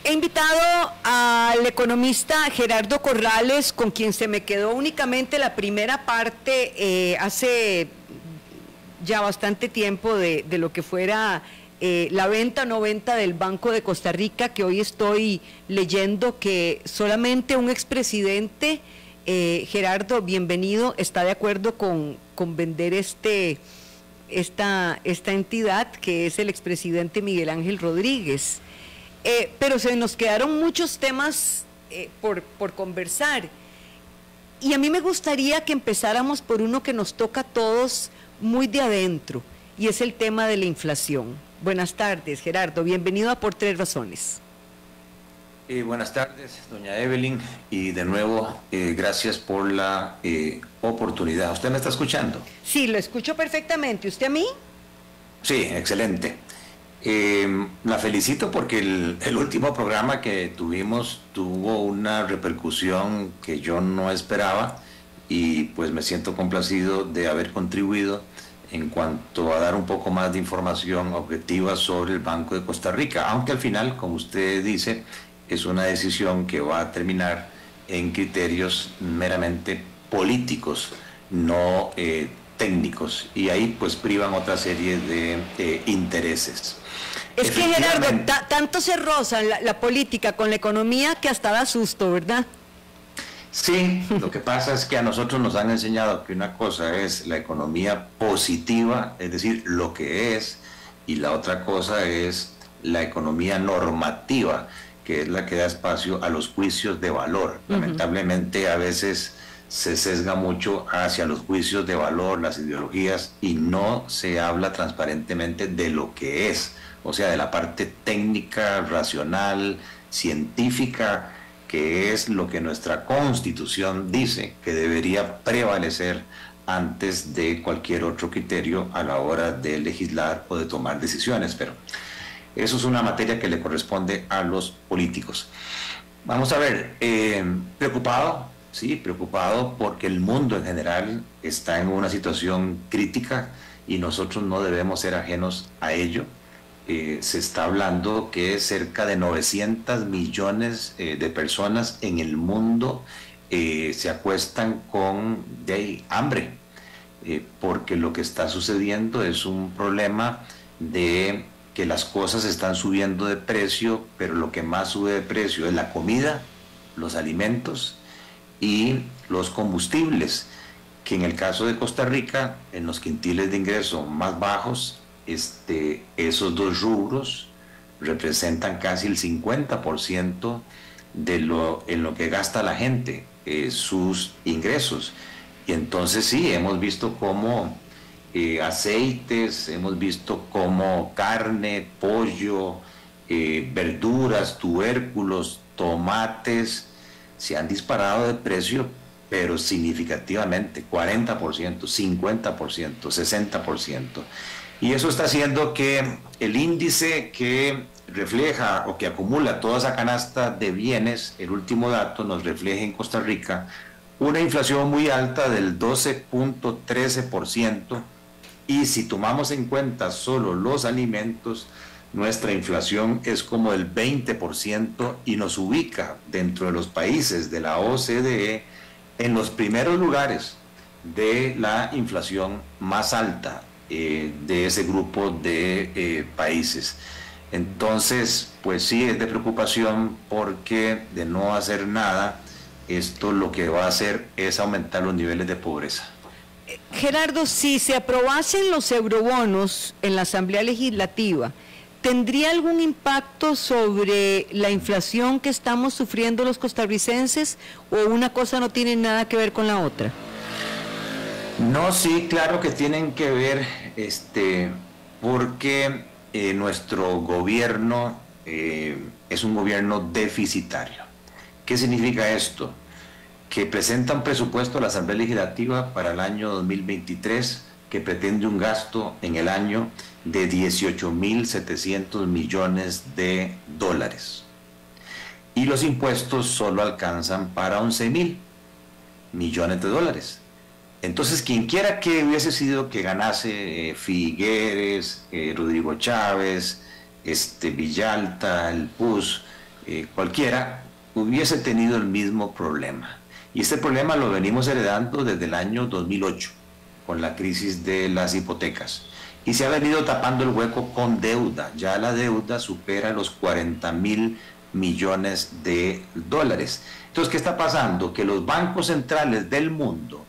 He invitado al economista Gerardo Corrales, con quien se me quedó únicamente la primera parte hace ya bastante tiempo de lo que fuera la venta o no venta del Banco de Costa Rica, que hoy estoy leyendo que solamente un expresidente, Gerardo, bienvenido, está de acuerdo con vender esta entidad, que es el expresidente Miguel Ángel Rodríguez. Pero se nos quedaron muchos temas por conversar, y a mí me gustaría que empezáramos por uno que nos toca a todos muy de adentro, y es el tema de la inflación. Buenas tardes, Gerardo, bienvenido a Por Tres Razones. Buenas tardes, doña Evelyn, y de nuevo gracias por la oportunidad. ¿Usted me está escuchando? Sí, lo escucho perfectamente. ¿Usted a mí? Sí, excelente. La felicito porque el último programa que tuvimos tuvo una repercusión que yo no esperaba, y pues me siento complacido de haber contribuido en cuanto a dar un poco más de información objetiva sobre el Banco de Costa Rica, aunque al final, como usted dice, es una decisión que va a terminar en criterios meramente políticos, no técnicos, y ahí pues privan otra serie de intereses. Es que, Gerardo, tanto se roza la política con la economía que hasta da susto, ¿verdad? Sí, lo que pasa es que a nosotros nos han enseñado que una cosa es la economía positiva, es decir, lo que es, y la otra cosa es la economía normativa, que es la que da espacio a los juicios de valor. Lamentablemente a veces se sesga mucho hacia los juicios de valor, las ideologías, y no se habla transparentemente de lo que es, o sea, de la parte técnica, racional, científica, que es lo que nuestra Constitución dice que debería prevalecer antes de cualquier otro criterio a la hora de legislar o de tomar decisiones. Pero eso es una materia que le corresponde a los políticos. Vamos a ver, preocupado, sí, preocupado porque el mundo en general está en una situación crítica y nosotros no debemos ser ajenos a ello. Se está hablando que cerca de 900 millones de personas en el mundo se acuestan con hambre, porque lo que está sucediendo es un problema de que las cosas están subiendo de precio, pero lo que más sube de precio es la comida, los alimentos y los combustibles, que en el caso de Costa Rica, en los quintiles de ingreso más bajos, esos dos rubros representan casi el 50% en lo que gasta la gente, sus ingresos. Y entonces sí, hemos visto cómo aceites, hemos visto cómo carne, pollo, verduras, tubérculos, tomates se han disparado de precio, pero significativamente, 40%, 50%, 60%. Y eso está haciendo que el índice que refleja o que acumula toda esa canasta de bienes, el último dato nos refleja en Costa Rica una inflación muy alta del 12.13%, y si tomamos en cuenta solo los alimentos, nuestra inflación es como del 20% y nos ubica dentro de los países de la OCDE en los primeros lugares de la inflación más alta de ese grupo de países. Entonces, pues sí, es de preocupación, porque de no hacer nada, esto lo que va a hacer es aumentar los niveles de pobreza. Gerardo, si se aprobasen los eurobonos en la Asamblea Legislativa, ¿tendría algún impacto sobre la inflación que estamos sufriendo los costarricenses, o una cosa no tiene nada que ver con la otra? No, sí, claro que tienen que ver, porque nuestro gobierno es un gobierno deficitario. ¿Qué significa esto? Que presenta un presupuesto a la Asamblea Legislativa para el año 2023 que pretende un gasto en el año de 18.700 millones de dólares. Y los impuestos solo alcanzan para 11.000 millones de dólares. Entonces, quien quiera que hubiese sido que ganase Figueres, Rodrigo Chávez, Villalta, el PUS, cualquiera, hubiese tenido el mismo problema. Y este problema lo venimos heredando desde el año 2008, con la crisis de las hipotecas. Y se ha venido tapando el hueco con deuda. Ya la deuda supera los 40.000 millones de dólares. Entonces, ¿qué está pasando? Que los bancos centrales del mundo,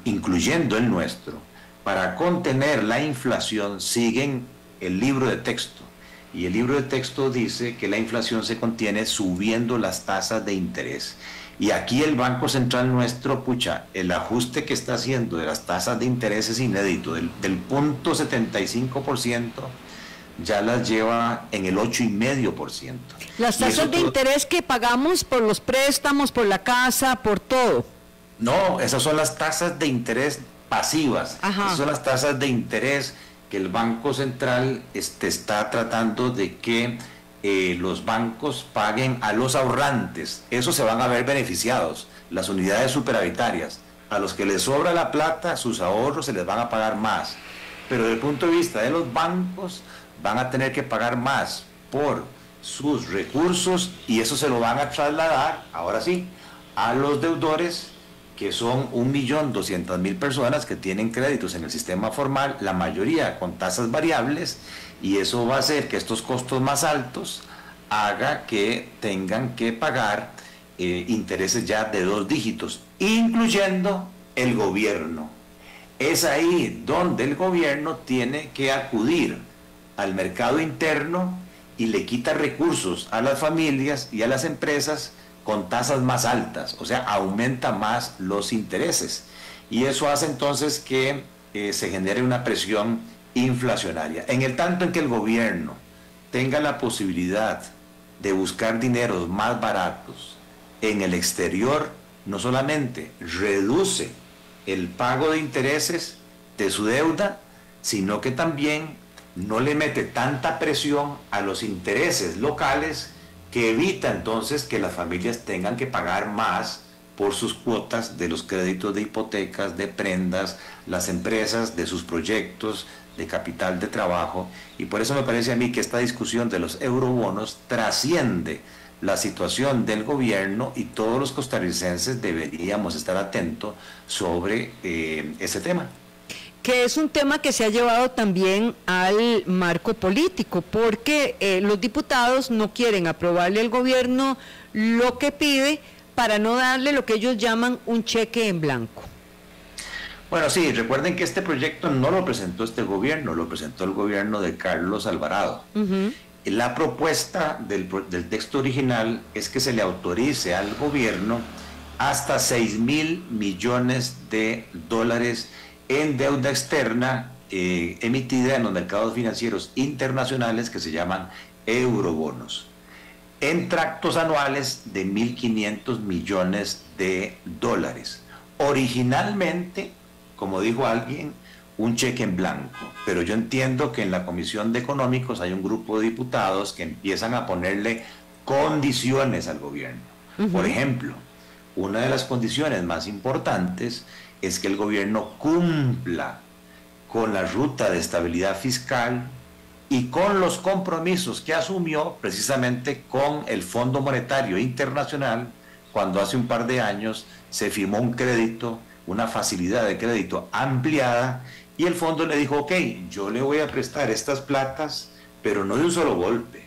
incluyendo el nuestro, para contener la inflación, siguen el libro de texto. Y el libro de texto dice que la inflación se contiene subiendo las tasas de interés. Y aquí el Banco Central nuestro, pucha, el ajuste que está haciendo de las tasas de interés es inédito. Del 0.75% ya las lleva en el 8,5%. Las tasas de interés que pagamos por los préstamos, por la casa, por todo. No, esas son las tasas de interés pasivas. Ajá. Esas son las tasas de interés que el Banco Central está tratando de que los bancos paguen a los ahorrantes. Esos se van a ver beneficiados, las unidades superavitarias. A los que les sobra la plata, sus ahorros se les van a pagar más. Pero desde el punto de vista de los bancos, van a tener que pagar más por sus recursos y eso se lo van a trasladar, ahora sí, a los deudores, que son 1.200.000 personas que tienen créditos en el sistema formal, la mayoría con tasas variables, y eso va a hacer que estos costos más altos haga que tengan que pagar intereses ya de 2 dígitos, incluyendo el gobierno. Es ahí donde el gobierno tiene que acudir al mercado interno y le quita recursos a las familias y a las empresas con tasas más altas, o sea, aumenta más los intereses. Y eso hace entonces que se genere una presión inflacionaria. En el tanto en que el gobierno tenga la posibilidad de buscar dineros más baratos en el exterior, no solamente reduce el pago de intereses de su deuda, sino que también no le mete tanta presión a los intereses locales, que evita entonces que las familias tengan que pagar más por sus cuotas de los créditos de hipotecas, de prendas, las empresas de sus proyectos de capital de trabajo. Y por eso me parece a mí que esta discusión de los eurobonos trasciende la situación del gobierno, y todos los costarricenses deberíamos estar atentos sobre ese tema. Que es un tema que se ha llevado también al marco político, porque los diputados no quieren aprobarle al gobierno lo que pide para no darle lo que ellos llaman un cheque en blanco. Bueno, sí, recuerden que este proyecto no lo presentó este gobierno, lo presentó el gobierno de Carlos Alvarado. La propuesta del texto original es que se le autorice al gobierno hasta 6.000 millones de dólares en deuda externa emitida en los mercados financieros internacionales, que se llaman eurobonos, en tractos anuales de 1.500 millones de dólares. Originalmente, como dijo alguien, un cheque en blanco, pero yo entiendo que en la Comisión de Económicos hay un grupo de diputados que empiezan a ponerle condiciones al gobierno. Por ejemplo, una de las condiciones más importantes es que el gobierno cumpla con la ruta de estabilidad fiscal y con los compromisos que asumió precisamente con el Fondo Monetario Internacional, cuando hace un par de años se firmó un crédito, una facilidad de crédito ampliada, y el fondo le dijo: ok, yo le voy a prestar estas platas, pero no de un solo golpe,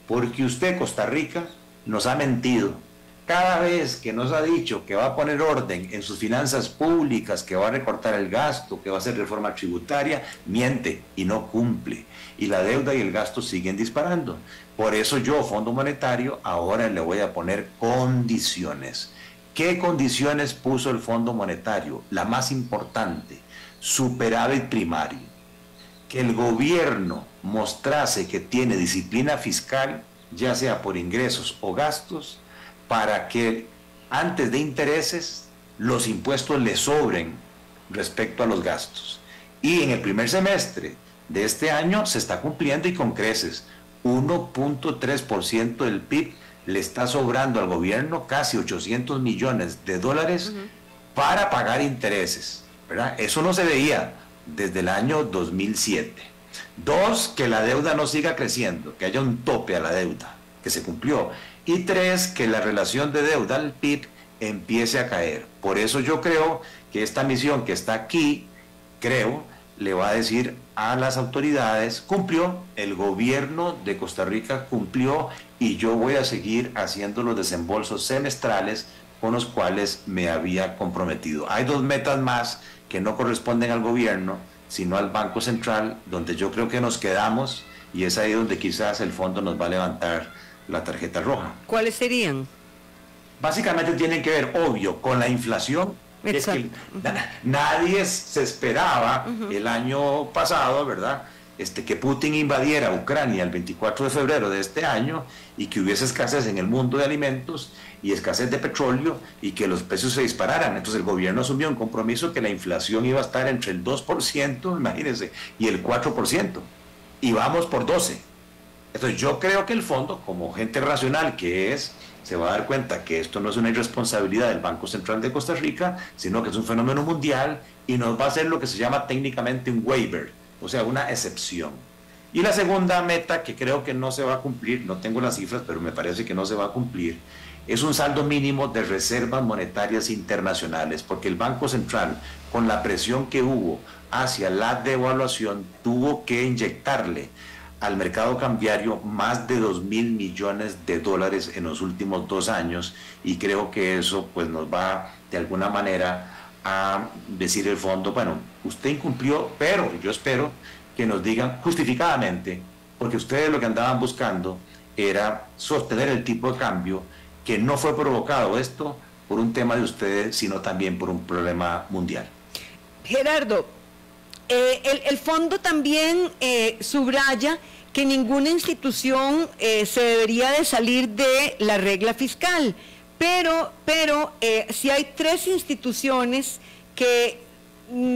porque usted, Costa Rica, nos ha mentido. Cada vez que nos ha dicho que va a poner orden en sus finanzas públicas, que va a recortar el gasto, que va a hacer reforma tributaria, miente y no cumple. Y la deuda y el gasto siguen disparando. Por eso yo, Fondo Monetario, ahora le voy a poner condiciones. ¿Qué condiciones puso el Fondo Monetario? La más importante: superávit primario. Que el gobierno mostrase que tiene disciplina fiscal, ya sea por ingresos o gastos, para que antes de intereses los impuestos le sobren respecto a los gastos. Y en el primer semestre de este año se está cumpliendo, y con creces. 1.3% del PIB le está sobrando al gobierno, casi 800 millones de dólares para pagar intereses, ¿verdad? Eso no se veía desde el año 2007. 2, que la deuda no siga creciendo, que haya un tope a la deuda. que se cumplió. Y 3, que la relación de deuda al PIB empiece a caer. Por eso yo creo que esta misión que está aquí, le va a decir a las autoridades, cumplió, el gobierno de Costa Rica cumplió y yo voy a seguir haciendo los desembolsos semestrales con los cuales me había comprometido. Hay 2 metas más que no corresponden al gobierno, sino al Banco Central, donde yo creo que nos quedamos, y es ahí donde quizás el fondo nos va a levantar la tarjeta roja. ¿Cuáles serían? Básicamente tienen que ver, obvio, con la inflación. Es que nadie se esperaba el año pasado, ¿verdad?, que Putin invadiera Ucrania el 24 de febrero de este año y que hubiese escasez en el mundo de alimentos y escasez de petróleo y que los precios se dispararan. Entonces el gobierno asumió un compromiso que la inflación iba a estar entre el 2%, imagínense, y el 4%. Y vamos por 12%. Entonces yo creo que el fondo, como gente racional que es, se va a dar cuenta que esto no es una irresponsabilidad del Banco Central de Costa Rica, sino que es un fenómeno mundial y nos va a hacer lo que se llama técnicamente un waiver, o sea, una excepción. Y la segunda meta, que creo que no se va a cumplir, no tengo las cifras, pero me parece que no se va a cumplir, es un saldo mínimo de reservas monetarias internacionales, porque el Banco Central, con la presión que hubo hacia la devaluación, tuvo que inyectarle al mercado cambiario más de 2.000 millones de dólares en los últimos 2 años, y creo que eso pues nos va de alguna manera a decir el fondo, bueno, usted incumplió, pero yo espero que nos digan justificadamente, porque ustedes lo que andaban buscando era sostener el tipo de cambio, que no fue provocado esto por un tema de ustedes, sino también por un problema mundial. Gerardo, el fondo también subraya que ninguna institución se debería de salir de la regla fiscal, pero si hay 3 instituciones que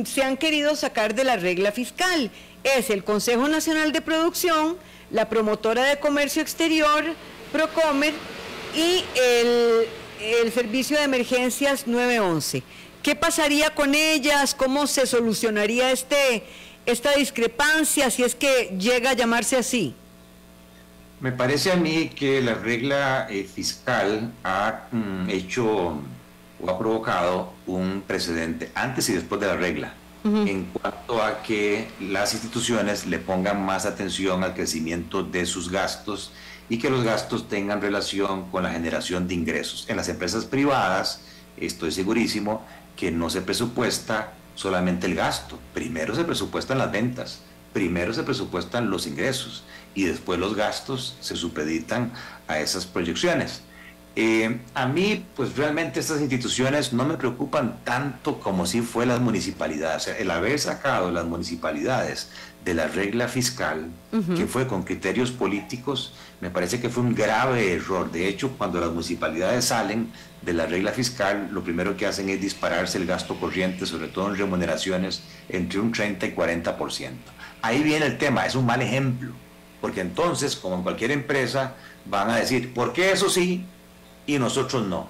se han querido sacar de la regla fiscal. Es el Consejo Nacional de Producción, la Promotora de Comercio Exterior, Procomer, y el Servicio de Emergencias 911. ¿Qué pasaría con ellas? ¿Cómo se solucionaría esta discrepancia, si es que llega a llamarse así? Me parece a mí que la regla fiscal ha hecho o ha provocado un precedente antes y después de la regla, en cuanto a que las instituciones le pongan más atención al crecimiento de sus gastos y que los gastos tengan relación con la generación de ingresos. En las empresas privadas, estoy segurísimo que no se presupuesta solamente el gasto, primero se presupuestan las ventas, primero se presupuestan los ingresos y después los gastos se supeditan a esas proyecciones. A mí, pues realmente estas instituciones no me preocupan tanto como si fue las municipalidades. O sea, el haber sacado las municipalidades de la regla fiscal, que fue con criterios políticos, me parece que fue un grave error. De hecho, cuando las municipalidades salen de la regla fiscal, lo primero que hacen es dispararse el gasto corriente, sobre todo en remuneraciones, entre un 30 y 40%. Ahí viene el tema, es un mal ejemplo, porque entonces, como en cualquier empresa, van a decir, ¿por qué eso sí y nosotros no?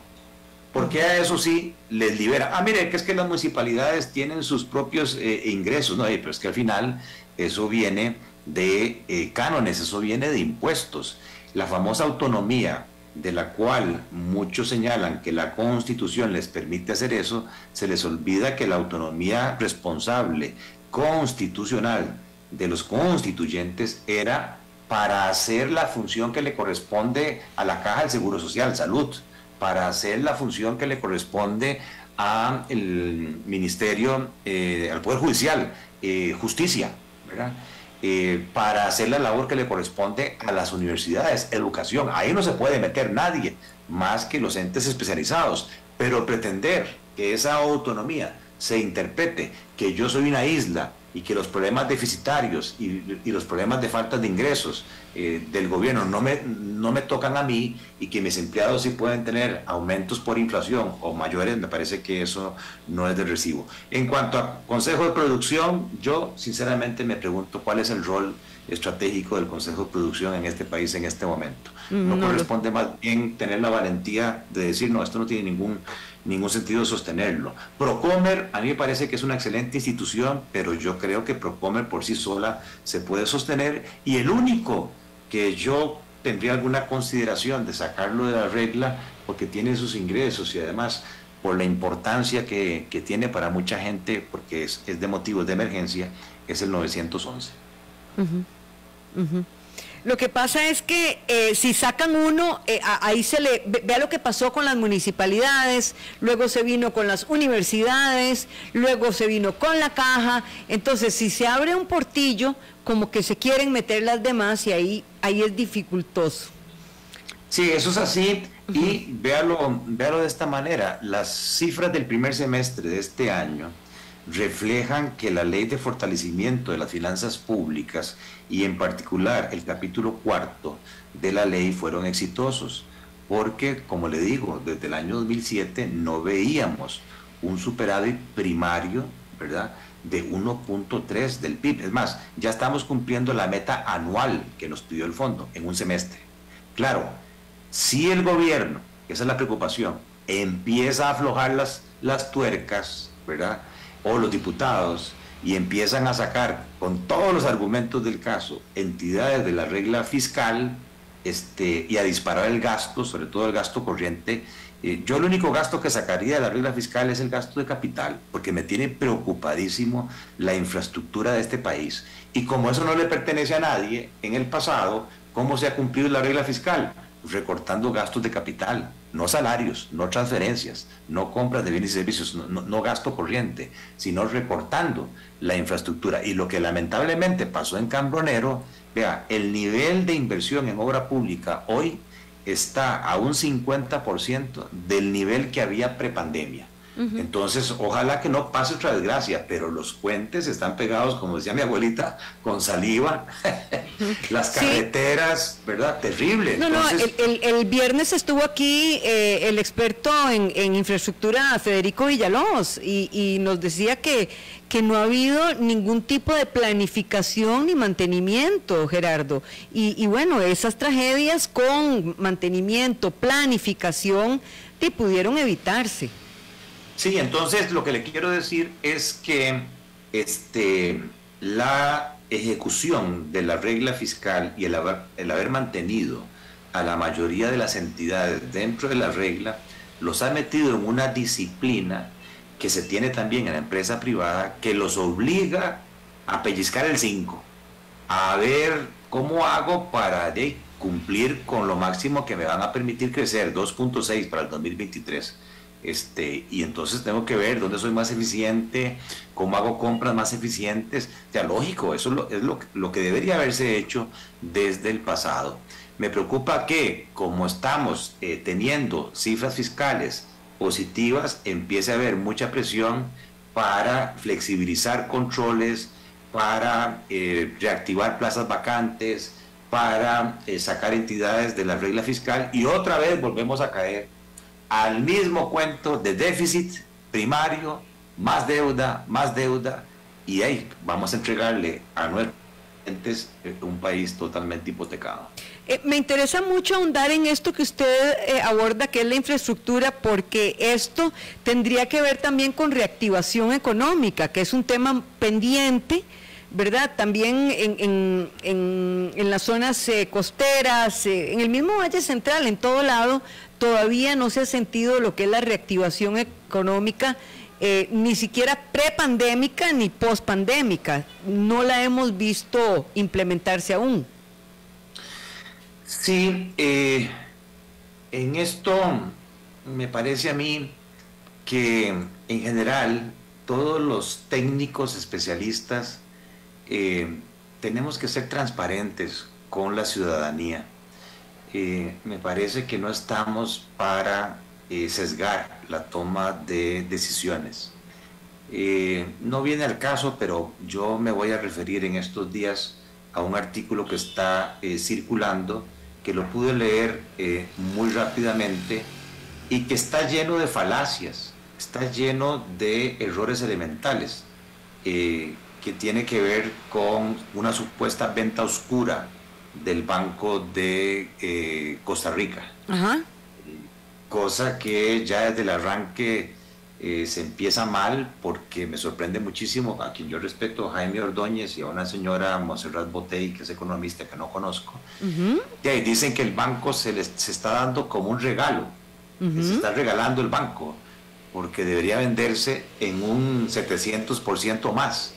¿Por qué a eso sí les libera? Ah, mire, que es que las municipalidades tienen sus propios ingresos, ¿no? Pero es que al final eso viene de cánones, eso viene de impuestos. La famosa autonomía, de la cual muchos señalan que la Constitución les permite hacer eso, se les olvida que la autonomía responsable constitucional de los constituyentes era para hacer la función que le corresponde a la Caja del Seguro Social, Salud, para hacer la función que le corresponde al Ministerio, al Poder Judicial, Justicia, ¿verdad? Para hacer la labor que le corresponde a las universidades, educación. Ahí no se puede meter nadie más que los entes especializados, pero pretender que esa autonomía se interprete que yo soy una isla y que los problemas deficitarios y los problemas de falta de ingresos del gobierno no me tocan a mí y que mis empleados sí pueden tener aumentos por inflación o mayores, me parece que eso no es de recibo. En cuanto a Consejo de Producción, yo sinceramente me pregunto cuál es el rol estratégico del Consejo de Producción en este país en este momento. No corresponde más bien tener la valentía de decir, no, esto no tiene ningún sentido sostenerlo. Procomer, a mí me parece que es una excelente institución, pero yo creo que Procomer por sí sola se puede sostener, y el único que yo tendría alguna consideración de sacarlo de la regla porque tiene sus ingresos y además por la importancia que tiene para mucha gente, porque es de motivos de emergencia, es el 911. Lo que pasa es que si sacan uno, ahí se le... Vea lo que pasó con las municipalidades, luego se vino con las universidades, luego se vino con la caja. Entonces, si se abre un portillo, como que se quieren meter las demás y ahí es dificultoso. Sí, eso es así. Y véalo de esta manera. Las cifras del primer semestre de este año reflejan que la ley de fortalecimiento de las finanzas públicas y en particular el capítulo cuarto de la ley fueron exitosos, porque como le digo, desde el año 2007 no veíamos un superávit primario, ¿verdad?, de 1.3 del PIB. Es más, ya estamos cumpliendo la meta anual que nos pidió el fondo en un semestre. Claro, si el gobierno, esa es la preocupación, empieza a aflojar las tuercas, ¿verdad?, o los diputados, y empiezan a sacar con todos los argumentos del caso entidades de la regla fiscal y a disparar el gasto, sobre todo el gasto corriente. Yo el único gasto que sacaría de la regla fiscal es el gasto de capital, porque me tiene preocupadísimo la infraestructura de este país. Y como eso no le pertenece a nadie, en el pasado, ¿cómo se ha cumplido la regla fiscal? Recortando gastos de capital, no salarios, no transferencias, no compras de bienes y servicios, no gasto corriente, sino recortando la infraestructura. Y lo que lamentablemente pasó en Cambronero, vea, el nivel de inversión en obra pública hoy está a un 50% del nivel que había prepandemia. Entonces, ojalá que no pase otra desgracia, pero los puentes están pegados, como decía mi abuelita, con saliva. Las carreteras, sí, ¿verdad? Terrible. Entonces... el viernes estuvo aquí el experto en infraestructura, Federico Villalobos, y nos decía que no ha habido ningún tipo de planificación ni mantenimiento, Gerardo. Y bueno, esas tragedias con mantenimiento, planificación, pudieron evitarse. Sí, entonces lo que le quiero decir es que la ejecución de la regla fiscal y el haber mantenido a la mayoría de las entidades dentro de la regla, los ha metido en una disciplina que se tiene también en la empresa privada, que los obliga a pellizcar el 5, a ver cómo hago para cumplir con lo máximo que me van a permitir crecer, 2.6 para el 2023. Y entonces tengo que ver dónde soy más eficiente, cómo hago compras más eficientes. O sea, lógico, eso es lo que debería haberse hecho desde el pasado. Me preocupa que, como estamos teniendo cifras fiscales positivas, empiece a haber mucha presión para flexibilizar controles, para reactivar plazas vacantes, para sacar entidades de la regla fiscal, y otra vez volvemos a caer al mismo cuento de déficit primario, más deuda, y ahí vamos a entregarle a nuestros clientes un país totalmente hipotecado. Me interesa mucho ahondar en esto que usted aborda, que es la infraestructura, porque esto tendría que ver también con reactivación económica, que es un tema pendiente, ¿verdad? También en las zonas costeras, en el mismo Valle Central, en todo lado, todavía no se ha sentido lo que es la reactivación económica, ni siquiera prepandémica ni pospandémica. No la hemos visto implementarse aún. Sí, en esto me parece a mí que en general todos los técnicos especialistas tenemos que ser transparentes con la ciudadanía. Me parece que no estamos para sesgar la toma de decisiones. No viene al caso, pero yo me voy a referir en estos días a un artículo que está circulando, que lo pude leer muy rápidamente y que está lleno de falacias, está lleno de errores elementales, que tiene que ver con una supuesta venta oscura del Banco de Costa Rica. Ajá. Cosa que ya desde el arranque se empieza mal porque me sorprende muchísimo a quien yo respeto, Jaime Ordóñez, y a una señora Montserrat Botey, que es economista que no conozco. Y ahí dicen que el banco se está dando como un regalo, que se está regalando el banco, porque debería venderse en un 700% más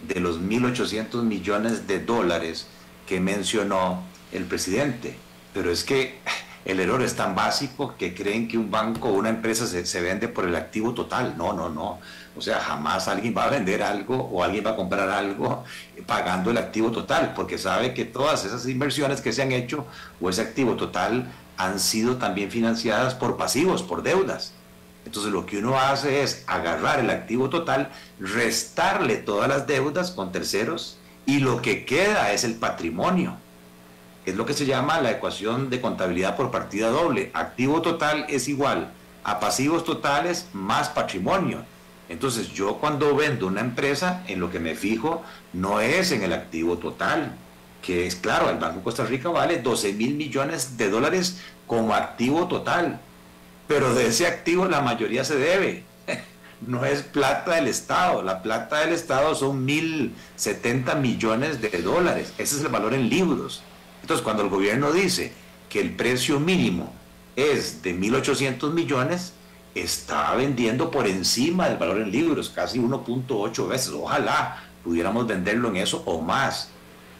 de los 1.800 millones de dólares que mencionó el presidente. Pero es que el error es tan básico que creen que un banco o una empresa se vende por el activo total. No, no, no. O sea, jamás alguien va a vender algo o alguien va a comprar algo pagando el activo total, porque sabe que todas esas inversiones que se han hecho o ese activo total han sido también financiadas por pasivos, por deudas. Entonces lo que uno hace es agarrar el activo total, restarle todas las deudas con terceros y lo que queda es el patrimonio. Es lo que se llama la ecuación de contabilidad por partida doble. Activo total es igual a pasivos totales más patrimonio. Entonces yo cuando vendo una empresa, en lo que me fijo no es en el activo total, que es claro, el Banco de Costa Rica vale 12.000 millones de dólares como activo total, pero de ese activo la mayoría se debe. No es plata del Estado, la plata del Estado son 1.070 millones de dólares, ese es el valor en libros. Entonces, cuando el gobierno dice que el precio mínimo es de 1.800 millones, está vendiendo por encima del valor en libros, casi 1.8 veces. Ojalá pudiéramos venderlo en eso o más,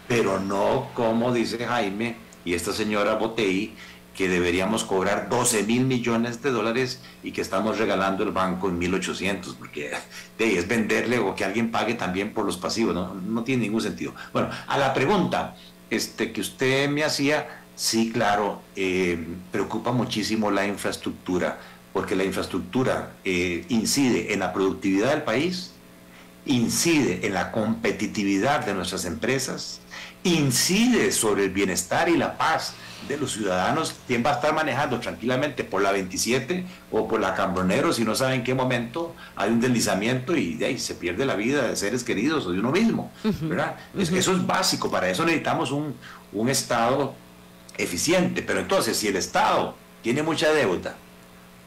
pero no como dice Jaime y esta señora Botey, que deberíamos cobrar 12.000 millones de dólares y que estamos regalando el banco en 1.800, porque es venderle o que alguien pague también por los pasivos, no tiene ningún sentido. Bueno, a la pregunta que usted me hacía, sí, claro, preocupa muchísimo la infraestructura, porque la infraestructura incide en la productividad del país, incide en la competitividad de nuestras empresas, incide sobre el bienestar y la paz de los ciudadanos. ¿Quién va a estar manejando tranquilamente por la 27 o por la Cambronero si no sabe en qué momento hay un deslizamiento y de ahí se pierde la vida de seres queridos o de uno mismo? ¿Verdad? Eso es básico, para eso necesitamos un Estado eficiente. Pero entonces, si el Estado tiene mucha deuda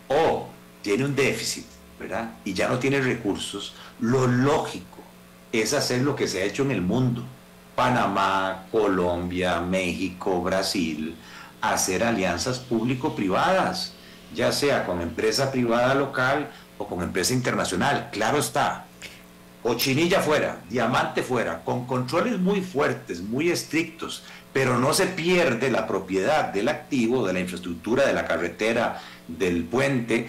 o tiene un déficit, ¿verdad?, y ya no tiene recursos, lo lógico es hacer lo que se ha hecho en el mundo. Panamá, Colombia, México, Brasil, hacer alianzas público-privadas, ya sea con empresa privada local o con empresa internacional. Claro está, cochinilla fuera, diamante fuera, con controles muy fuertes, muy estrictos, pero no se pierde la propiedad del activo, de la infraestructura, de la carretera, del puente,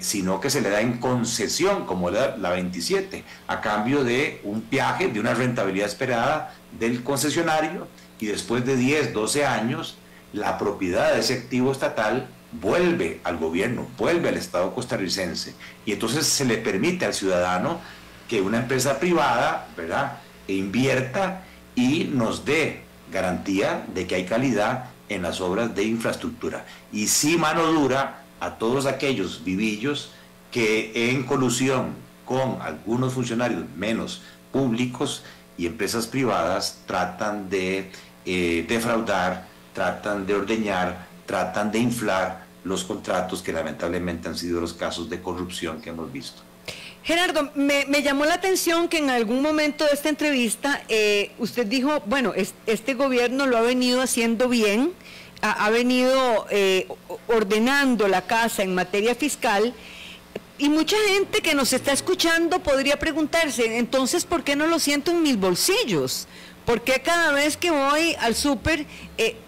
sino que se le da en concesión, como la 27, a cambio de un peaje, de una rentabilidad esperada del concesionario, y después de 10, 12 años, la propiedad de ese activo estatal vuelve al gobierno, vuelve al Estado costarricense, y entonces se le permite al ciudadano que una empresa privada, ¿verdad?, invierta y nos dé garantía de que hay calidad en las obras de infraestructura. Y sí, mano dura a todos aquellos vivillos que en colusión con algunos funcionarios menos públicos y empresas privadas tratan de defraudar, tratan de ordeñar, tratan de inflar los contratos, que lamentablemente han sido los casos de corrupción que hemos visto. Gerardo, me llamó la atención que en algún momento de esta entrevista usted dijo, bueno, este gobierno lo ha venido haciendo bien, ha venido ordenando la casa en materia fiscal, y mucha gente que nos está escuchando podría preguntarse, entonces, ¿por qué no lo siento en mis bolsillos? ¿Por qué cada vez que voy al súper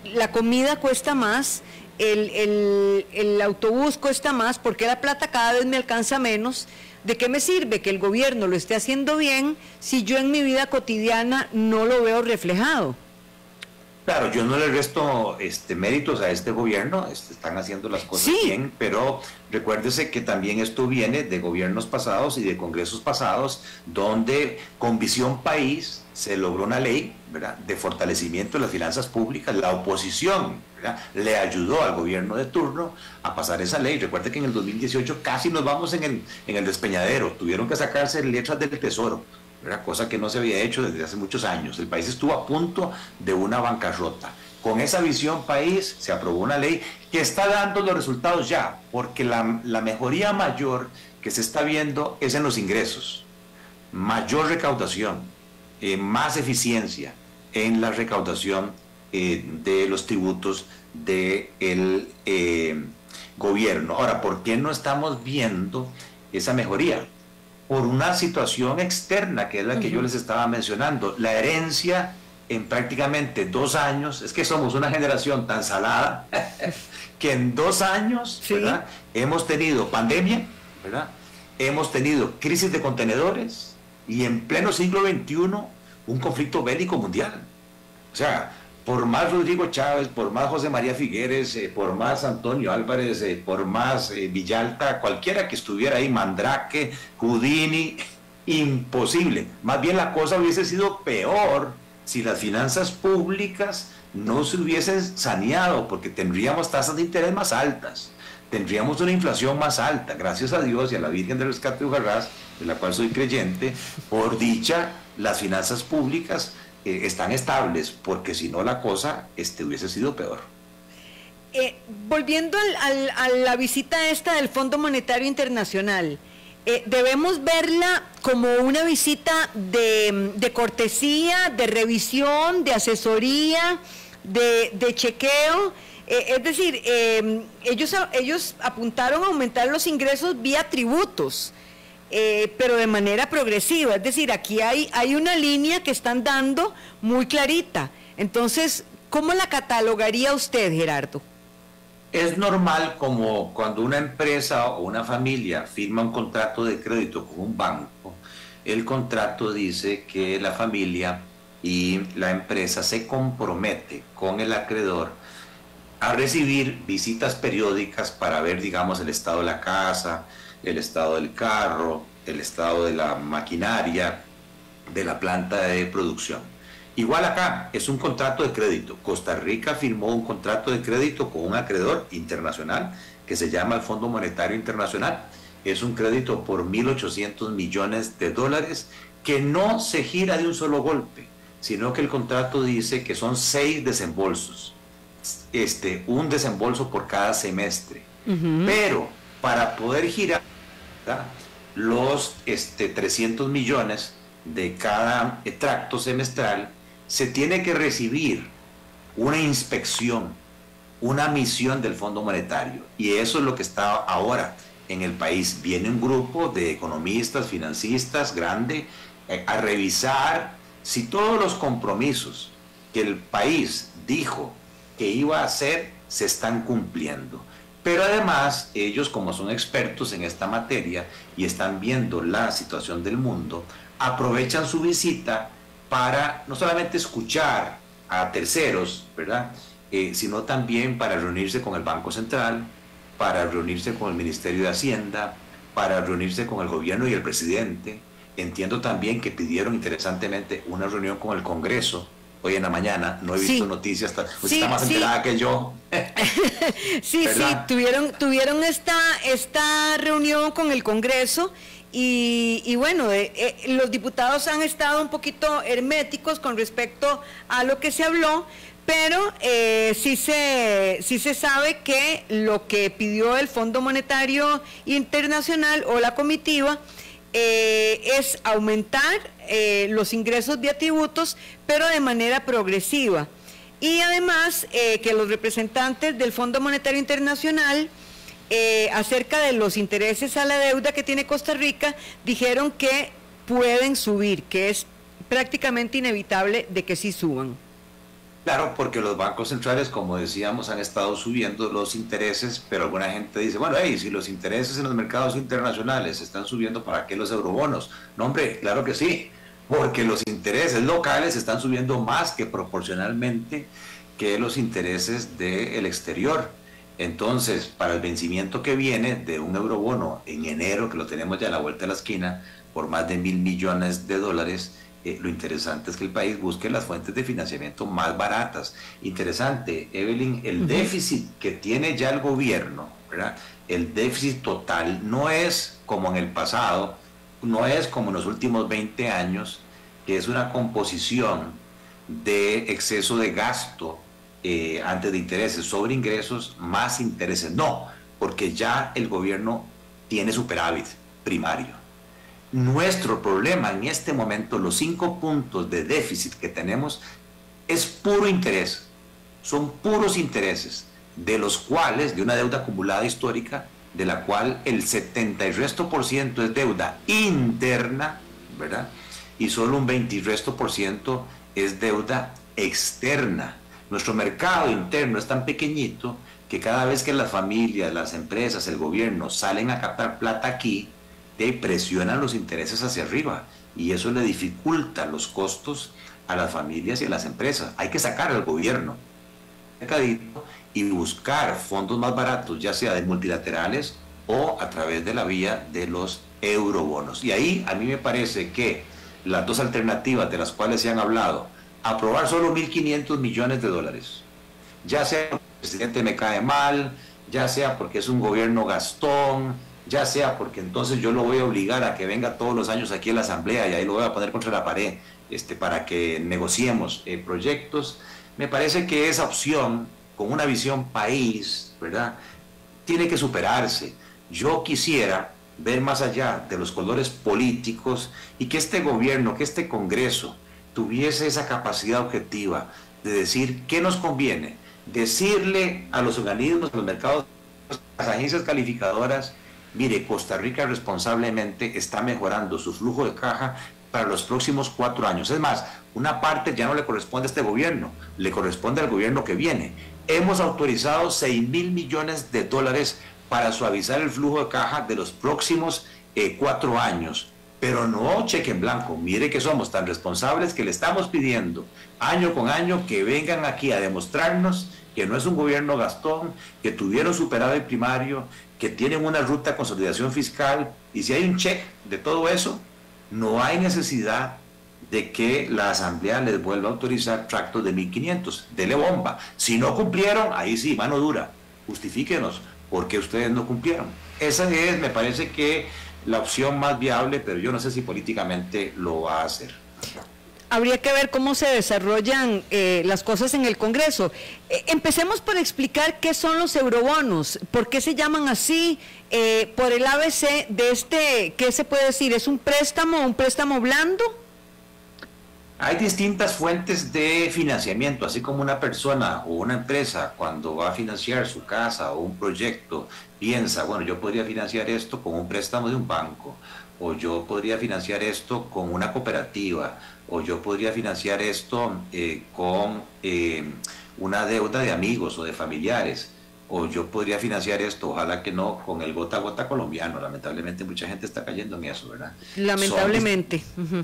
la comida cuesta más, el autobús cuesta más? ¿Por qué la plata cada vez me alcanza menos? ¿De qué me sirve que el gobierno lo esté haciendo bien si yo en mi vida cotidiana no lo veo reflejado? Claro, yo no le resto méritos a este gobierno, están haciendo las cosas bien, pero recuérdese que también esto viene de gobiernos pasados y de congresos pasados, donde con visión país se logró una ley, ¿verdad?, de fortalecimiento de las finanzas públicas. La oposición, ¿verdad?, le ayudó al gobierno de turno a pasar esa ley. Recuerde que en el 2018 casi nos vamos en el despeñadero, tuvieron que sacarse letras del Tesoro, ¿verdad?, cosa que no se había hecho desde hace muchos años. El país estuvo a punto de una bancarrota. Con esa visión país se aprobó una ley que está dando los resultados ya, porque la mejoría mayor que se está viendo es en los ingresos, mayor recaudación, más eficiencia en la recaudación de los tributos del gobierno. Ahora, ¿por qué no estamos viendo esa mejoría? Por una situación externa, que es la que yo les estaba mencionando, la herencia en prácticamente 2 años. Es que somos una generación tan salada que en 2 años, sí, ¿verdad?, hemos tenido pandemia, ¿verdad?, hemos tenido crisis de contenedores y en pleno siglo XXI un conflicto bélico mundial. O sea, por más Rodrigo Chávez, por más José María Figueres, por más Antonio Álvarez, por más Villalta, cualquiera que estuviera ahí, Mandrake, Houdini, imposible. Más bien la cosa hubiese sido peor si las finanzas públicas no se hubiesen saneado, porque tendríamos tasas de interés más altas, tendríamos una inflación más alta. Gracias a Dios y a la Virgen del Rescate de Ujarrás, de la cual soy creyente, por dicha, las finanzas públicas están estables, porque si no la cosa hubiese sido peor. Volviendo a la visita esta del Fondo Monetario Internacional, debemos verla como una visita de cortesía, de revisión, de asesoría, de chequeo. Es decir, ellos apuntaron a aumentar los ingresos vía tributos, pero de manera progresiva. Es decir, aquí hay una línea que están dando muy clarita. Entonces, ¿cómo la catalogaría usted, Gerardo? Es normal, como cuando una empresa o una familia firma un contrato de crédito con un banco, el contrato dice que la familia y la empresa se compromete con el acreedor a recibir visitas periódicas para ver, digamos, el estado de la casa, el estado del carro, el estado de la maquinaria, de la planta de producción. Igual acá, es un contrato de crédito. Costa Rica firmó un contrato de crédito con un acreedor internacional que se llama el Fondo Monetario Internacional. Es un crédito por $1.800 millones que no se gira de un solo golpe, sino que el contrato dice que son 6 desembolsos. Un desembolso por cada semestre. Pero para poder girar, ¿verdad?, los 300 millones de cada tracto semestral, se tiene que recibir una inspección, una misión del Fondo Monetario, y eso es lo que está ahora en el país. Viene un grupo de economistas, financistas grande a revisar si todos los compromisos que el país dijo que iba a hacer se están cumpliendo. Pero además ellos, como son expertos en esta materia y están viendo la situación del mundo, aprovechan su visita para no solamente escuchar a terceros, ¿verdad?, sino también para reunirse con el Banco Central, para reunirse con el Ministerio de Hacienda, para reunirse con el gobierno y el presidente. Entiendo también que pidieron interesantemente una reunión con el Congreso hoy en la mañana. No he visto noticias, usted está más enterada que yo. Sí, tuvieron esta reunión con el Congreso. Y bueno, los diputados han estado un poquito herméticos con respecto a lo que se habló, pero sí se sabe que lo que pidió el Fondo Monetario Internacional o la comitiva es aumentar los ingresos vía tributos, pero de manera progresiva. Y además que los representantes del Fondo Monetario Internacional, acerca de los intereses a la deuda que tiene Costa Rica, dijeron que pueden subir, que es prácticamente inevitable de que sí suban. Claro, porque los bancos centrales, como decíamos, han estado subiendo los intereses, pero alguna gente dice, bueno, si los intereses en los mercados internacionales están subiendo, ¿para qué los eurobonos? No, hombre, claro que sí, porque los intereses locales están subiendo más que proporcionalmente que los intereses del exterior. Entonces, para el vencimiento que viene de un eurobono en enero, que lo tenemos ya a la vuelta de la esquina, por más de $1.000 millones, lo interesante es que el país busque las fuentes de financiamiento más baratas. Interesante, Evelyn, el déficit que tiene ya el gobierno, ¿verdad?, el déficit total no es como en el pasado, no es como en los últimos 20 años, que es una composición de exceso de gasto antes de intereses sobre ingresos más intereses. No, porque ya el gobierno tiene superávit primario. Nuestro problema en este momento, los 5 puntos de déficit que tenemos, es puro interés. Son puros intereses, de los cuales, de una deuda acumulada histórica, de la cual el 70 y resto por ciento es deuda interna, ¿verdad? Y solo un 20 y resto por ciento es deuda externa. Nuestro mercado interno es tan pequeñito que cada vez que las familias, las empresas, el gobierno salen a captar plata aquí, presionan los intereses hacia arriba y eso le dificulta los costos a las familias y a las empresas. Hay que sacar al gobierno y buscar fondos más baratos, ya sea de multilaterales o a través de la vía de los eurobonos. Y ahí a mí me parece que las dos alternativas de las cuales se han hablado, aprobar solo 1.500 millones de dólares, ya sea porque el presidente me cae mal, ya sea porque es un gobierno gastón, ya sea porque entonces yo lo voy a obligar a que venga todos los años aquí a la asamblea y ahí lo voy a poner contra la pared para que negociemos proyectos. Me parece que esa opción, con una visión país, ¿verdad?, tiene que superarse. Yo quisiera ver más allá de los colores políticos y que este gobierno, que este Congreso tuviese esa capacidad objetiva de decir qué nos conviene, decirle a los organismos, a los mercados, a las agencias calificadoras: mire, Costa Rica responsablemente está mejorando su flujo de caja para los próximos 4 años. Es más, una parte ya no le corresponde a este gobierno, le corresponde al gobierno que viene. Hemos autorizado 6.000 millones de dólares para suavizar el flujo de caja de los próximos 4 años. Pero no cheque en blanco. Mire que somos tan responsables que le estamos pidiendo año con año que vengan aquí a demostrarnos que no es un gobierno gastón, que tuvieron superávit primario, que tienen una ruta de consolidación fiscal, y si hay un check de todo eso, no hay necesidad de que la Asamblea les vuelva a autorizar tractos de 1.500. Dele bomba. Si no cumplieron, ahí sí, mano dura. Justifíquenos por qué ustedes no cumplieron. Esa es, me parece que, la opción más viable, pero yo no sé si políticamente lo va a hacer. Habría que ver cómo se desarrollan las cosas en el Congreso. Empecemos por explicar qué son los eurobonos, por qué se llaman así, por el ABC de ¿qué se puede decir? ¿Es un préstamo blando? Hay distintas fuentes de financiamiento, así como una persona o una empresa cuando va a financiar su casa o un proyecto piensa, bueno, yo podría financiar esto con un préstamo de un banco, o yo podría financiar esto con una cooperativa, o yo podría financiar esto con una deuda de amigos o de familiares, o yo podría financiar esto, ojalá que no, con el gota a gota colombiano. Lamentablemente mucha gente está cayendo en eso, ¿verdad? Lamentablemente.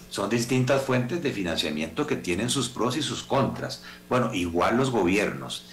Son distintas fuentes de financiamiento que tienen sus pros y sus contras. Bueno, igual los gobiernos.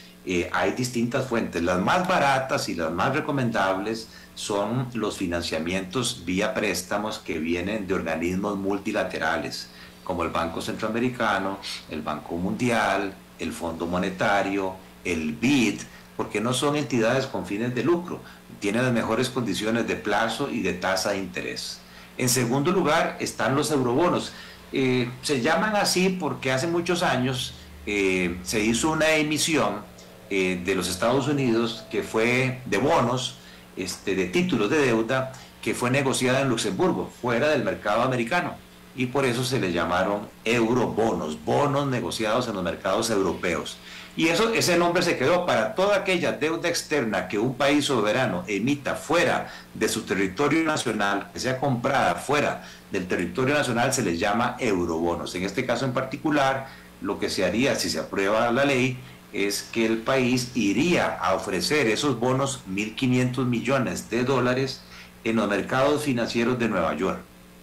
Hay distintas fuentes. Las más baratas y las más recomendables son los financiamientos vía préstamos que vienen de organismos multilaterales, como el Banco Centroamericano, el Banco Mundial, el Fondo Monetario, el BID, porque no son entidades con fines de lucro, tienen las mejores condiciones de plazo y de tasa de interés. En segundo lugar están los eurobonos. Se llaman así porque hace muchos años se hizo una emisión de los Estados Unidos que fue de bonos, de títulos de deuda, que fue negociada en Luxemburgo, fuera del mercado americano, y por eso se le llamaron eurobonos, bonos negociados en los mercados europeos. Y ese nombre se quedó para toda aquella deuda externa que un país soberano emita fuera de su territorio nacional, que sea comprada fuera del territorio nacional, se les llama eurobonos. En este caso en particular, lo que se haría si se aprueba la ley es que el país iría a ofrecer esos bonos, 1.500 millones de dólares, en los mercados financieros de Nueva York,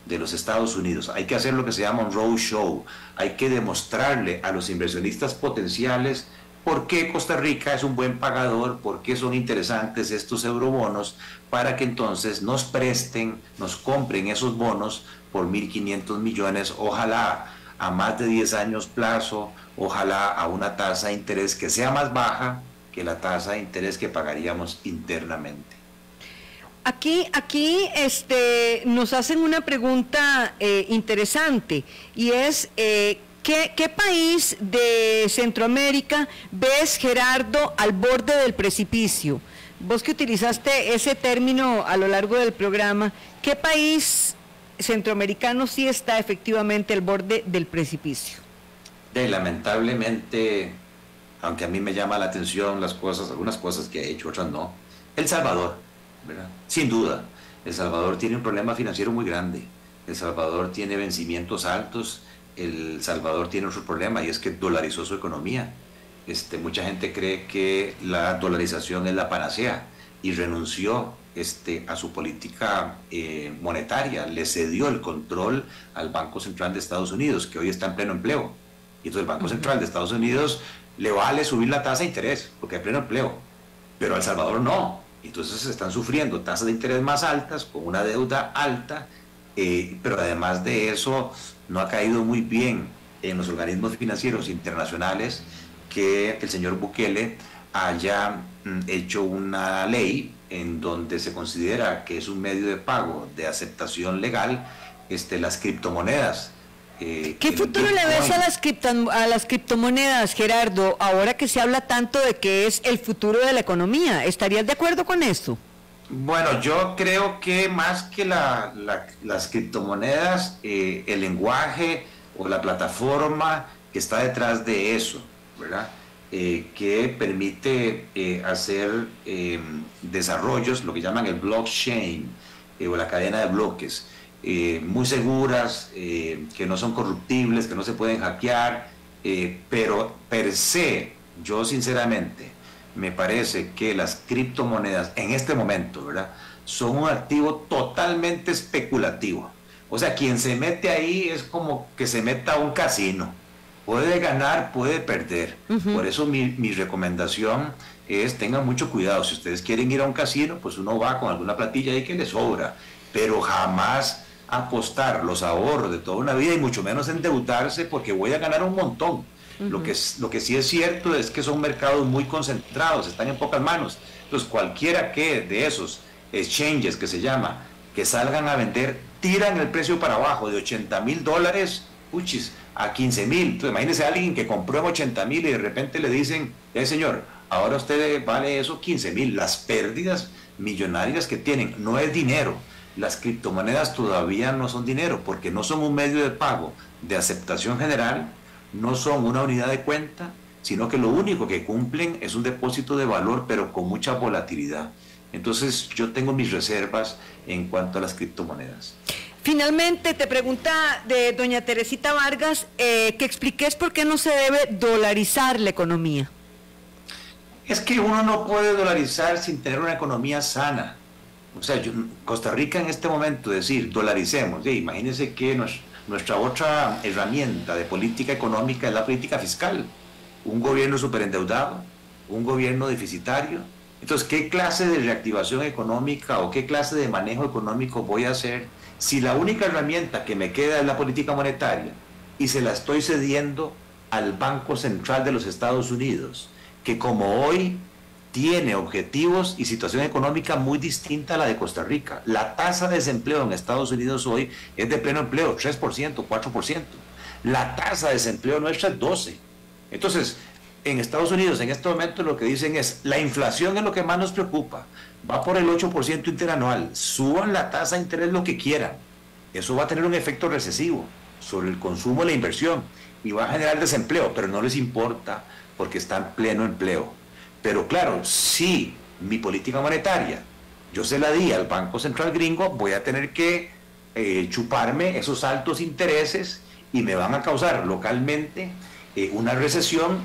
de los Estados Unidos. Hay que hacer lo que se llama un roadshow. Hay que demostrarle a los inversionistas potenciales por qué Costa Rica es un buen pagador, por qué son interesantes estos eurobonos, para que entonces nos presten, nos compren esos bonos por 1.500 millones, ojalá a más de 10 años plazo, ojalá a una tasa de interés que sea más baja que la tasa de interés que pagaríamos internamente. Aquí nos hacen una pregunta interesante, y es ¿Qué país de Centroamérica ves, Gerardo, al borde del precipicio? Vos que utilizaste ese término a lo largo del programa, ¿qué país centroamericano sí está efectivamente al borde del precipicio? Lamentablemente, aunque a mí me llama la atención las cosas, algunas cosas que ha hecho, otras no, El Salvador, ¿verdad? Sin duda, El Salvador tiene un problema financiero muy grande, El Salvador tiene vencimientos altos, El Salvador tiene otro problema y es que dolarizó su economía. Mucha gente cree que la dolarización es la panacea y renunció a su política monetaria, le cedió el control al Banco Central de Estados Unidos, que hoy está en pleno empleo. Y entonces el Banco Central de Estados Unidos le vale subir la tasa de interés, porque hay pleno empleo, pero a El Salvador no. Entonces se están sufriendo tasas de interés más altas, con una deuda alta, pero además de eso no ha caído muy bien en los organismos financieros internacionales que el señor Bukele haya hecho una ley en donde se considera que es un medio de pago de aceptación legal las criptomonedas. ¿Qué futuro le ves a las criptomonedas, Gerardo, ahora que se habla tanto de que es el futuro de la economía? ¿Estarías de acuerdo con esto? Bueno, yo creo que más que las criptomonedas, el lenguaje o la plataforma que está detrás de eso, ¿verdad? Que permite hacer desarrollos, lo que llaman el blockchain o la cadena de bloques, muy seguras, que no son corruptibles, que no se pueden hackear, pero per se, yo sinceramente, me parece que las criptomonedas en este momento, ¿verdad?, son un activo totalmente especulativo. O sea, quien se mete ahí es como que se meta a un casino. Puede ganar, puede perder. Por eso mi recomendación es tengan mucho cuidado. Si ustedes quieren ir a un casino, pues uno va con alguna platilla ahí que le sobra, pero jamás apostar los ahorros de toda una vida y mucho menos endeudarse porque voy a ganar un montón. Lo que sí es cierto es que son mercados muy concentrados, están en pocas manos. Entonces cualquiera que de esos exchanges que se llama, que salgan a vender, tiran el precio para abajo de $80,000, puchis, a 15,000. Entonces imagínese a alguien que compró en 80,000 y de repente le dicen, señor, ahora usted vale eso 15,000. Las pérdidas millonarias que tienen, no es dinero. Las criptomonedas todavía no son dinero porque no son un medio de pago de aceptación general, no son una unidad de cuenta, sino que lo único que cumplen es un depósito de valor, pero con mucha volatilidad. Entonces yo tengo mis reservas en cuanto a las criptomonedas. Finalmente, te pregunta de doña Teresita Vargas, que expliques por qué no se debe dolarizar la economía. Es que uno no puede dolarizar sin tener una economía sana. O sea, Costa Rica en este momento decir dolaricemos, imagínense que nuestra otra herramienta de política económica es la política fiscal. Un gobierno superendeudado, un gobierno deficitario. Entonces, ¿qué clase de reactivación económica o qué clase de manejo económico voy a hacer si la única herramienta que me queda es la política monetaria y se la estoy cediendo al Banco Central de los Estados Unidos, que como hoy tiene objetivos y situación económica muy distinta a la de Costa Rica? La tasa de desempleo en Estados Unidos hoy es de pleno empleo, 3%, 4%. La tasa de desempleo nuestra es 12%. Entonces, en Estados Unidos en este momento lo que dicen es, la inflación es lo que más nos preocupa, va por el 8% interanual, suban la tasa de interés lo que quieran, eso va a tener un efecto recesivo sobre el consumo y la inversión y va a generar desempleo, pero no les importa porque está en pleno empleo. Pero claro, si mi política monetaria yo se la di al Banco Central gringo, voy a tener que chuparme esos altos intereses y me van a causar localmente una recesión,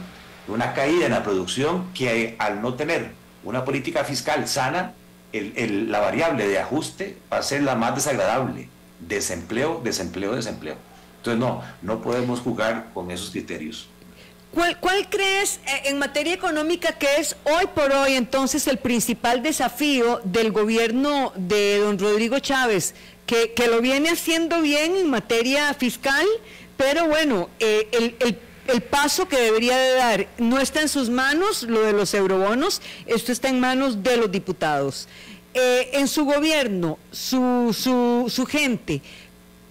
una caída en la producción que al no tener una política fiscal sana, la variable de ajuste va a ser la más desagradable. Desempleo, desempleo, desempleo. Entonces no podemos jugar con esos criterios. ¿Cuál crees en materia económica que es hoy por hoy entonces el principal desafío del gobierno de don Rodrigo Chávez, que lo viene haciendo bien en materia fiscal, pero bueno, el paso que debería de dar no está en sus manos, lo de los eurobonos, esto está en manos de los diputados. En su gobierno, su gente,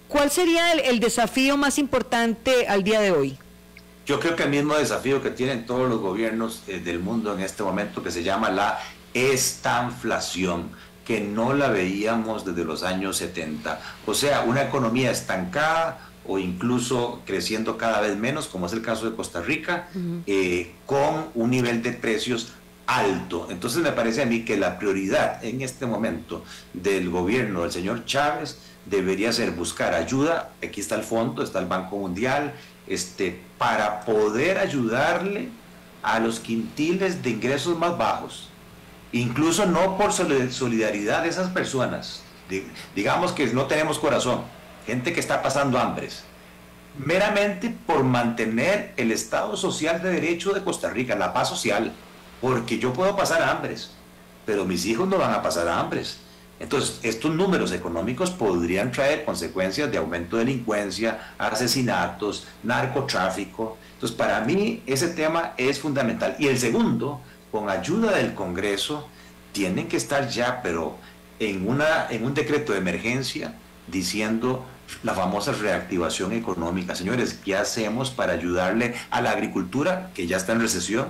¿Cuál sería el desafío más importante al día de hoy? Yo creo que el mismo desafío que tienen todos los gobiernos del mundo en este momento, que se llama la estanflación, que no la veíamos desde los años 70. O sea, una economía estancada o incluso creciendo cada vez menos, como es el caso de Costa Rica, con un nivel de precios alto. Entonces me parece a mí que la prioridad en este momento del gobierno del señor Chávez debería ser buscar ayuda. Aquí está el fondo, está el Banco Mundial, para poder ayudarle a los quintiles de ingresos más bajos, incluso no por solidaridad de esas personas, digamos que no tenemos corazón, gente que está pasando hambres, meramente por mantener el Estado Social de Derecho de Costa Rica, la paz social, porque yo puedo pasar hambres, pero mis hijos no van a pasar hambres. Entonces, estos números económicos podrían traer consecuencias de aumento de delincuencia, asesinatos, narcotráfico. Entonces, para mí, ese tema es fundamental. Y el segundo, con ayuda del Congreso, tienen que estar ya, pero en un decreto de emergencia, diciendo la famosa reactivación económica. Señores, ¿qué hacemos para ayudarle a la agricultura, que ya está en recesión?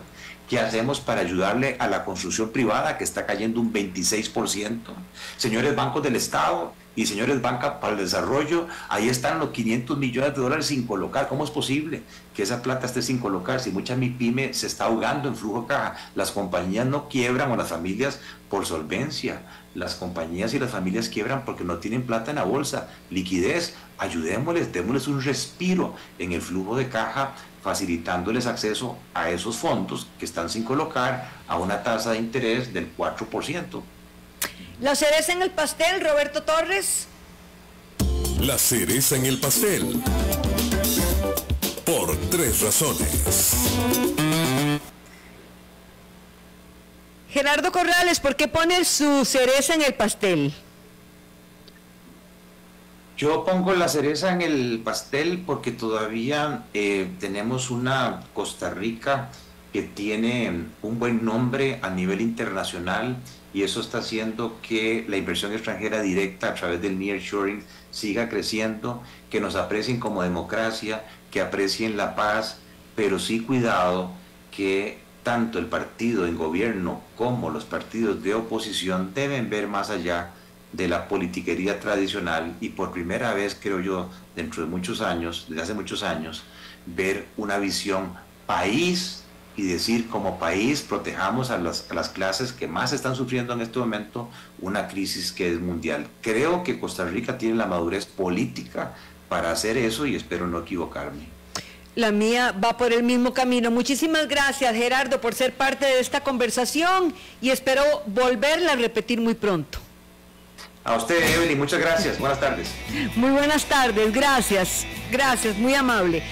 ¿Qué hacemos para ayudarle a la construcción privada, que está cayendo un 26%? Señores bancos del Estado y señores banca para el desarrollo, ahí están los 500 millones de dólares sin colocar. ¿Cómo es posible que esa plata esté sin colocar? Si mucha MIPYME se está ahogando en flujo de caja. Las compañías no quiebran, o las familias, por solvencia. Las compañías y las familias quiebran porque no tienen plata en la bolsa. Liquidez, ayudémosles, démosles un respiro en el flujo de caja, facilitándoles acceso a esos fondos que están sin colocar a una tasa de interés del 4%. La cereza en el pastel, Roberto Torres. La cereza en el pastel. Por 3 razones. Gerardo Corrales, ¿por qué pone su cereza en el pastel? Yo pongo la cereza en el pastel porque todavía tenemos una Costa Rica que tiene un buen nombre a nivel internacional, y eso está haciendo que la inversión extranjera directa a través del nearshoring siga creciendo, que nos aprecien como democracia, que aprecien la paz, pero sí cuidado que tanto el partido en gobierno como los partidos de oposición deben ver más allá de la politiquería tradicional, y por primera vez, creo yo, dentro de muchos años, desde hace muchos años, ver una visión país y decir, como país protejamos a las clases que más están sufriendo en este momento una crisis que es mundial. Creo que Costa Rica tiene la madurez política para hacer eso, y espero no equivocarme. La mía va por el mismo camino. Muchísimas gracias, Gerardo, por ser parte de esta conversación, y espero volverla a repetir muy pronto. A usted, Evelyn, muchas gracias. Buenas tardes. Muy buenas tardes, gracias, muy amable.